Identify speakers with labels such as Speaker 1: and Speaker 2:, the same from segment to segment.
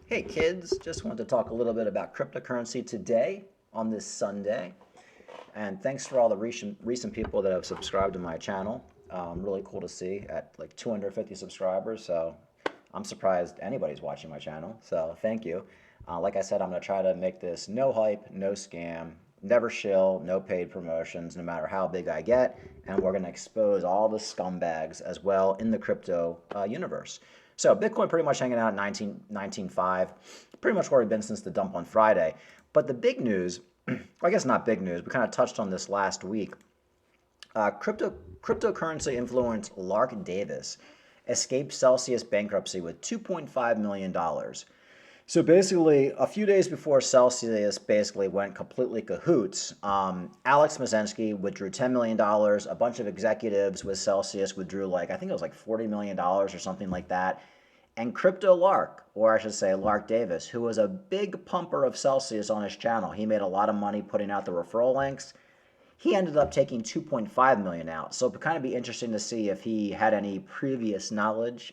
Speaker 1: Hey kids, just wanted to talk a little bit about cryptocurrency today on this Sunday. And thanks for all the recent people that have subscribed to my channel. Really cool to see at like 250 subscribers. So I'm surprised anybody's watching my channel. So thank you. Like I said, I'm going to try to make this no hype, no scam, never shill, no paid promotions, no matter how big I get. And we're going to expose all the scumbags as well in the crypto universe. So Bitcoin pretty much hanging out at 19.5, pretty much where we've been since the dump on Friday. But the big news, well, I guess not big news, we kind of touched on this last week. Cryptocurrency influencer Lark Davis escaped Celsius bankruptcy with $2.5 million. So basically, a few days before Celsius basically went completely cahoots, Alex Mazensky withdrew $10 million. A bunch of executives with Celsius withdrew I think it was like $40 million or something like that. And Crypto Lark, or I should say Lark Davis, who was a big pumper of Celsius on his channel, he made a lot of money putting out the referral links. He ended up taking 2.5 million out. So it would kind of be interesting to see if he had any previous knowledge.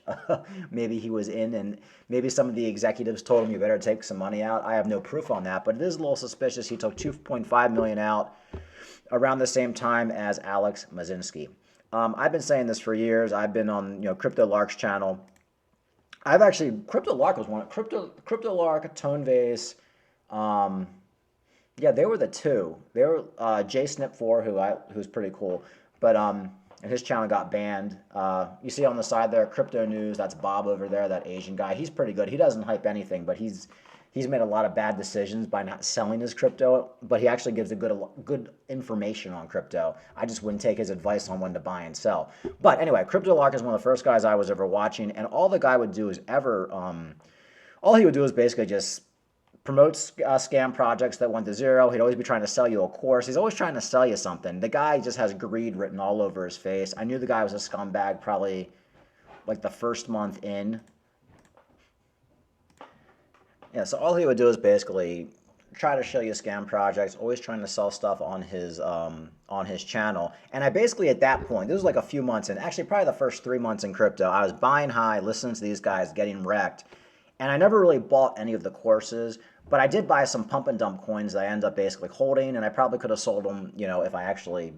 Speaker 1: Maybe he was in and maybe some of the executives told him you better take some money out. I have no proof on that, but it is a little suspicious. He took 2.5 million out around the same time as Alex Mazinski. I've been saying this for years. I've been on Crypto Lark's channel. Crypto Lark was one. Crypto Lark, Tone Vase. Yeah, they were the two. They were JSnip4, who's pretty cool, but and his channel got banned. You see on the side there, Crypto News. That's Bob over there, that Asian guy. He's pretty good. He doesn't hype anything, but he's made a lot of bad decisions by not selling his crypto. But he actually gives a good information on crypto. I just wouldn't take his advice on when to buy and sell. But anyway, Crypto Lark is one of the first guys I was ever watching, and all the guy would do is all he would do is basically just promotes scam projects that went to zero. He'd always be trying to sell you a course. He's always trying to sell you something. The guy just has greed written all over his face. I knew the guy was a scumbag probably like the first month in. Yeah, so all he would do is basically try to show you scam projects, always trying to sell stuff on his channel. And I basically at that point, this was like a few months in, actually probably the first 3 months in crypto, I was buying high, listening to these guys getting wrecked. And I never really bought any of the courses, but I did buy some pump and dump coins that I ended up basically holding, and I probably could have sold them, if I actually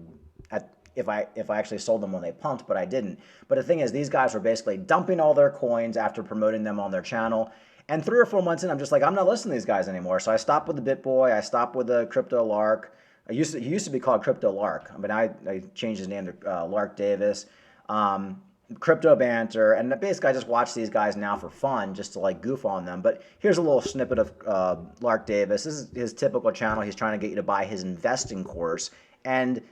Speaker 1: sold them when they pumped, but I didn't. But the thing is, these guys were basically dumping all their coins after promoting them on their channel. And 3 or 4 months in, I'm just like, I'm not listening to these guys anymore. So I stopped with the BitBoy. I stopped with the Crypto Lark. He used to be called Crypto Lark. I mean, I changed his name to Lark Davis. Crypto Banter, and basically I just watch these guys now for fun, just to goof on them. But here's a little snippet of Lark Davis. This is his typical channel. He's trying to get you to buy his investing course. And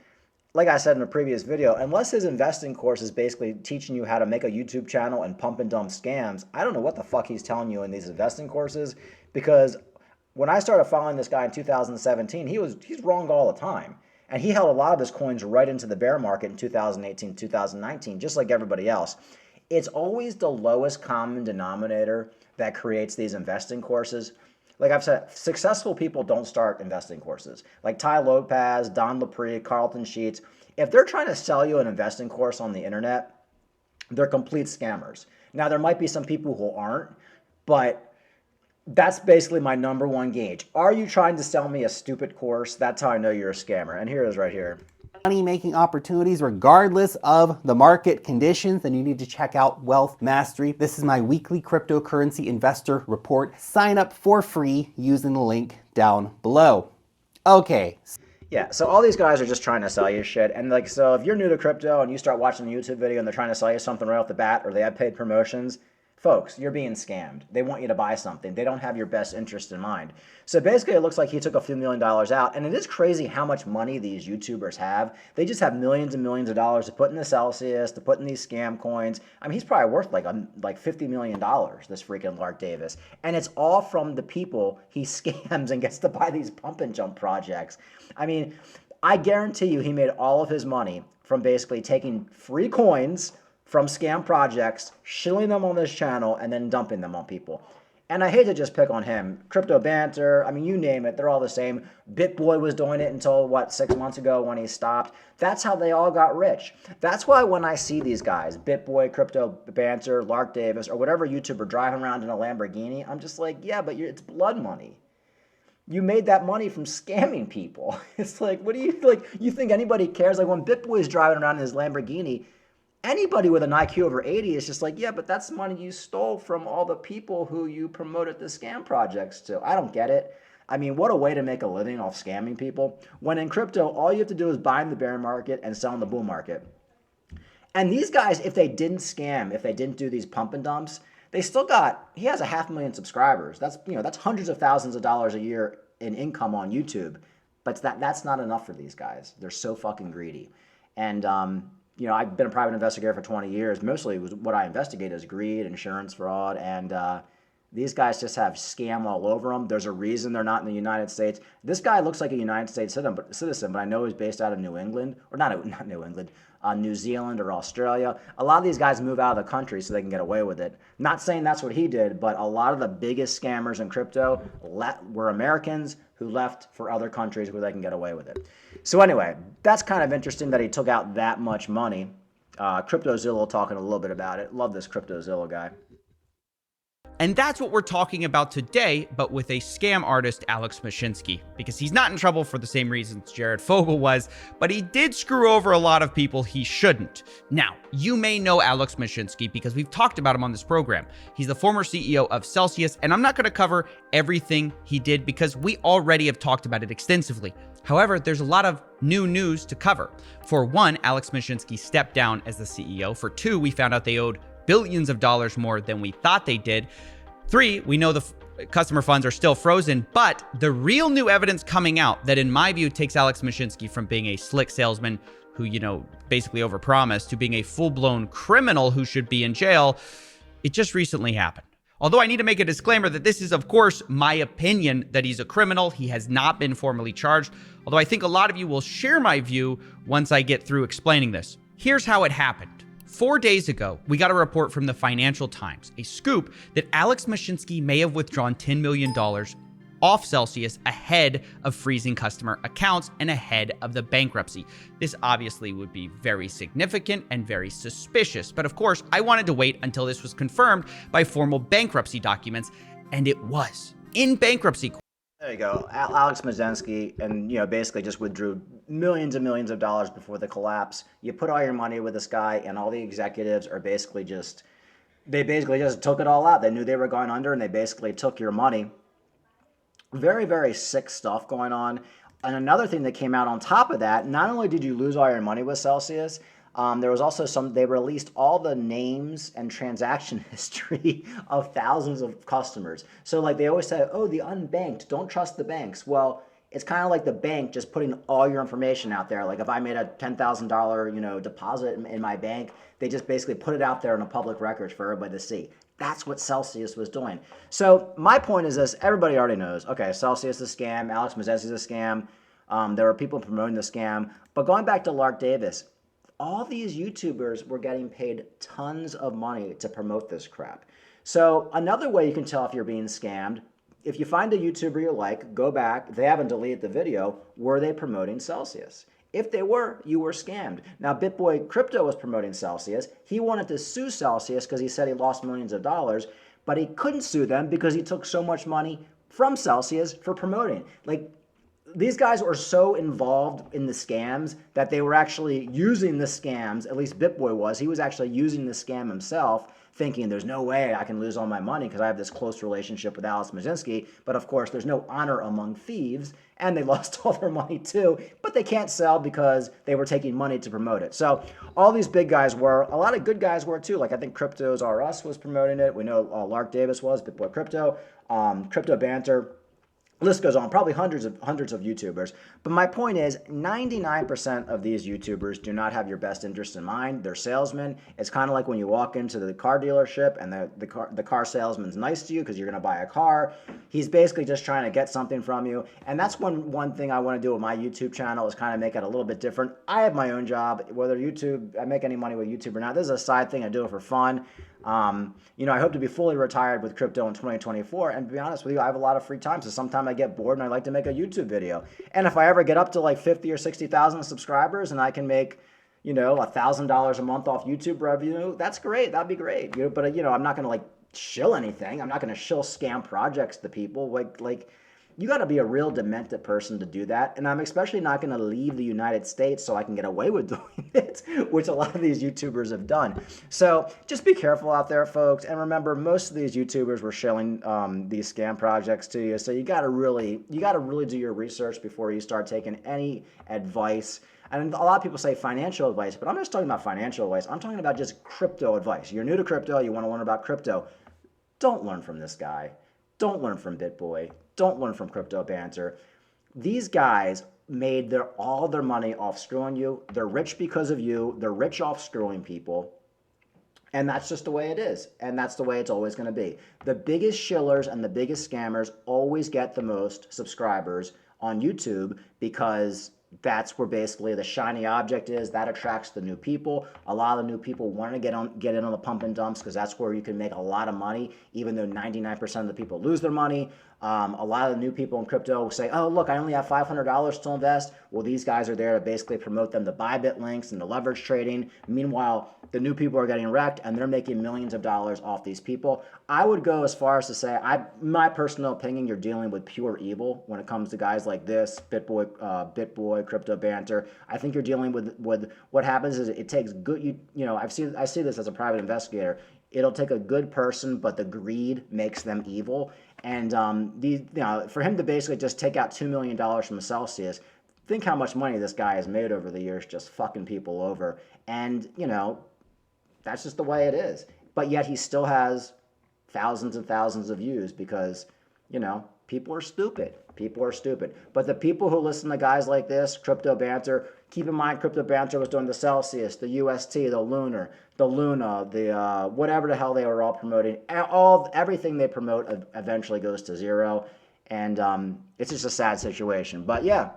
Speaker 1: like I said in a previous video, unless his investing course is basically teaching you how to make a YouTube channel and pump and dump scams, I don't know what the fuck he's telling you in these investing courses, because when I started following this guy in 2017, he's wrong all the time. And he held a lot of his coins right into the bear market in 2018, 2019, just like everybody else. It's always the lowest common denominator that creates these investing courses. Like I've said, successful people don't start investing courses. Like Ty Lopez, Don Lapre, Carlton Sheets. If they're trying to sell you an investing course on the internet, they're complete scammers. Now, there might be some people who aren't, but that's basically my number one gauge. Are you trying to sell me a stupid course? That's how I know you're a scammer. And here it is right here.
Speaker 2: Money making opportunities regardless of the market conditions, then you need to check out Wealth Mastery. This is my weekly cryptocurrency investor report. Sign up for free using the link down below. Okay.
Speaker 1: Yeah, so all these guys are just trying to sell you shit. And so if you're new to crypto and you start watching a YouTube video and they're trying to sell you something right off the bat, or they have paid promotions, folks, you're being scammed. They want you to buy something. They don't have your best interest in mind. So basically, it looks like he took a few $1 million out, and it is crazy how much money these YouTubers have. They just have millions and millions of dollars to put in the Celsius, to put in these scam coins. I mean, he's probably worth like $50 million, this freaking Lark Davis. And it's all from the people he scams and gets to buy these pump and jump projects. I mean, I guarantee you he made all of his money from basically taking free coins from scam projects, shilling them on this channel, and then dumping them on people. And I hate to just pick on him. Crypto Banter, I mean, you name it, they're all the same. BitBoy was doing it until, what, 6 months ago when he stopped. That's how they all got rich. That's why when I see these guys, BitBoy, Crypto Banter, Lark Davis, or whatever YouTuber driving around in a Lamborghini, I'm just like, yeah, but it's blood money. You made that money from scamming people. It's like, what do you, like, you think anybody cares? Like, when BitBoy is driving around in his Lamborghini, anybody with an IQ over 80 is just like, yeah, but that's money you stole from all the people who you promoted the scam projects to. I don't get it. I mean, what a way to make a living off scamming people. When in crypto, all you have to do is buy in the bear market and sell in the bull market. And these guys, if they didn't scam, if they didn't do these pump and dumps, they still got, he has 500,000 subscribers. That's, that's hundreds of thousands of dollars a year in income on YouTube. But that's not enough for these guys. They're so fucking greedy. And, I've been a private investigator for 20 years. Mostly what I investigate is greed, insurance fraud, and these guys just have scam all over them. There's a reason they're not in the United States. This guy looks like a United States citizen, but I know he's based out of New England, or not New England, New Zealand or Australia. A lot of these guys move out of the country so they can get away with it. Not saying that's what he did, but a lot of the biggest scammers in crypto were Americans who left for other countries where they can get away with it. So anyway, that's kind of interesting that he took out that much money. CryptoZillow talking a little bit about it. Love this CryptoZillow guy.
Speaker 3: And that's what we're talking about today, but with a scam artist, Alex Mashinsky, because he's not in trouble for the same reasons Jared Fogle was, but he did screw over a lot of people he shouldn't. Now, you may know Alex Mashinsky because we've talked about him on this program. He's the former CEO of Celsius, and I'm not going to cover everything he did because we already have talked about it extensively. However, there's a lot of new news to cover. For one, Alex Mashinsky stepped down as the CEO. For two, we found out they owed billions of dollars more than we thought they did. Three, we know the customer funds are still frozen, but the real new evidence coming out that in my view takes Alex Mashinsky from being a slick salesman who, basically overpromised to being a full-blown criminal who should be in jail, it just recently happened. Although I need to make a disclaimer that this is, of course, my opinion that he's a criminal. He has not been formally charged, although I think a lot of you will share my view once I get through explaining this. Here's how it happened. 4 days ago, we got a report from the Financial Times, a scoop that Alex Mashinsky may have withdrawn $10 million off Celsius ahead of freezing customer accounts and ahead of the bankruptcy. This obviously would be very significant and very suspicious, but of course, I wanted to wait until this was confirmed by formal bankruptcy documents, and it was. In bankruptcy court.
Speaker 1: There you go. Alex Mashinsky, and basically just withdrew millions and millions of dollars before the collapse. You put all your money with this guy, and all the executives are basically just took it all out. They knew they were going under, and they basically took your money. Very, very sick stuff going on. And another thing that came out on top of that, not only did you lose all your money with Celsius, there was also they released all the names and transaction history of thousands of customers. So like they always say, oh, the unbanked, don't trust the banks. Well, it's kind of like the bank just putting all your information out there. Like if I made a $10,000, deposit in my bank, they just basically put it out there in a public record for everybody to see. That's what Celsius was doing. So my point is this, everybody already knows, okay, Celsius is a scam, Alex Mashinsky is a scam. There were people promoting the scam. But going back to Lark Davis, all these YouTubers were getting paid tons of money to promote this crap. So another way you can tell if you're being scammed, if you find a YouTuber you like, go back, they haven't deleted the video, were they promoting Celsius? If they were, you were scammed. Now, BitBoy Crypto was promoting Celsius. He wanted to sue Celsius because he said he lost millions of dollars, but he couldn't sue them because he took so much money from Celsius for promoting. Like, these guys were so involved in the scams that they were actually using the scams, at least BitBoy was. He was actually using the scam himself, thinking there's no way I can lose all my money because I have this close relationship with Alex Mashinsky. But of course, there's no honor among thieves, and they lost all their money too. But they can't sell because they were taking money to promote it. So all these big guys were. A lot of good guys were too. Like I think Cryptos R Us was promoting it. We know Lark Davis was, BitBoy Crypto, Crypto Banter. List goes on, probably hundreds of YouTubers. But my point is 99% of these YouTubers do not have your best interest in mind. They're salesmen. It's kind of like when you walk into the car dealership and the car salesman's nice to you because you're going to buy a car. He's basically just trying to get something from you. And that's one thing I want to do with my YouTube channel is kind of make it a little bit different. I have my own job. Whether I make any money with YouTube or not, this is a side thing. I do it for fun. I hope to be fully retired with crypto in 2024. And to be honest with you, I have a lot of free time. So sometimes I get bored and I like to make a YouTube video. And if I ever get up to like 50 or 60,000 subscribers and I can make, $1,000 a month off YouTube revenue, that's great. That'd be great. But I'm not going to like shill anything. I'm not going to shill scam projects to people. Like you got to be a real demented person to do that. And I'm especially not going to leave the United States so I can get away with doing it, which a lot of these YouTubers have done. So just be careful out there, folks. And remember, most of these YouTubers were shilling these scam projects to you. So you got to really do your research before you start taking any advice. And a lot of people say financial advice, but I'm not just talking about financial advice. I'm talking about just crypto advice. You're new to crypto. You want to learn about crypto. Don't learn from this guy. Don't learn from BitBoy. Don't learn from Crypto Banter. These guys made all their money off screwing you. They're rich because of you. They're rich off screwing people. And that's just the way it is. And that's the way it's always going to be. The biggest shillers and the biggest scammers always get the most subscribers on YouTube because that's where basically the shiny object is. That attracts the new people. A lot of the new people want to get in on the pump and dumps because that's where you can make a lot of money, even though 99% of the people lose their money. A lot of the new people in crypto will say, oh, look, I only have $500 to invest. Well, these guys are there to basically promote them to Bybit links and the leverage trading. Meanwhile, the new people are getting wrecked and they're making millions of dollars off these people. I would go as far as to say, my personal opinion, you're dealing with pure evil when it comes to guys like this, BitBoy, Crypto Banter. I think you're dealing with what happens is it takes good, I see this as a private investigator. It'll take a good person, but the greed makes them evil. And for him to basically just take out $2 million from Celsius, think how much money this guy has made over the years just fucking people over. And, that's just the way it is. But yet he still has thousands and thousands of views because, people are stupid. People are stupid. But the people who listen to guys like this, Crypto Banter, keep in mind Crypto Banter was doing the Celsius, the UST, the Lunar, the Luna, the whatever the hell they were all promoting. Everything they promote eventually goes to zero. And it's just a sad situation. But yeah,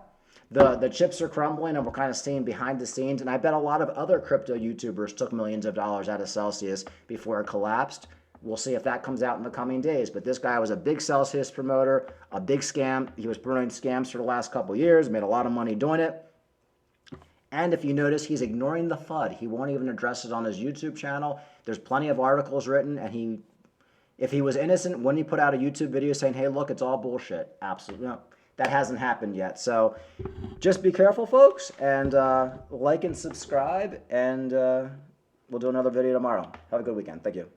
Speaker 1: the chips are crumbling and we're kind of seeing behind the scenes. And I bet a lot of other crypto YouTubers took millions of dollars out of Celsius before it collapsed. We'll see if that comes out in the coming days. But this guy was a big Celsius promoter, a big scam. He was promoting scams for the last couple of years, made a lot of money doing it. And if you notice, he's ignoring the FUD. He won't even address it on his YouTube channel. There's plenty of articles written, and if he was innocent, wouldn't he put out a YouTube video saying, hey, look, it's all bullshit? Absolutely. No, that hasn't happened yet. So just be careful, folks, and like and subscribe, and we'll do another video tomorrow. Have a good weekend. Thank you.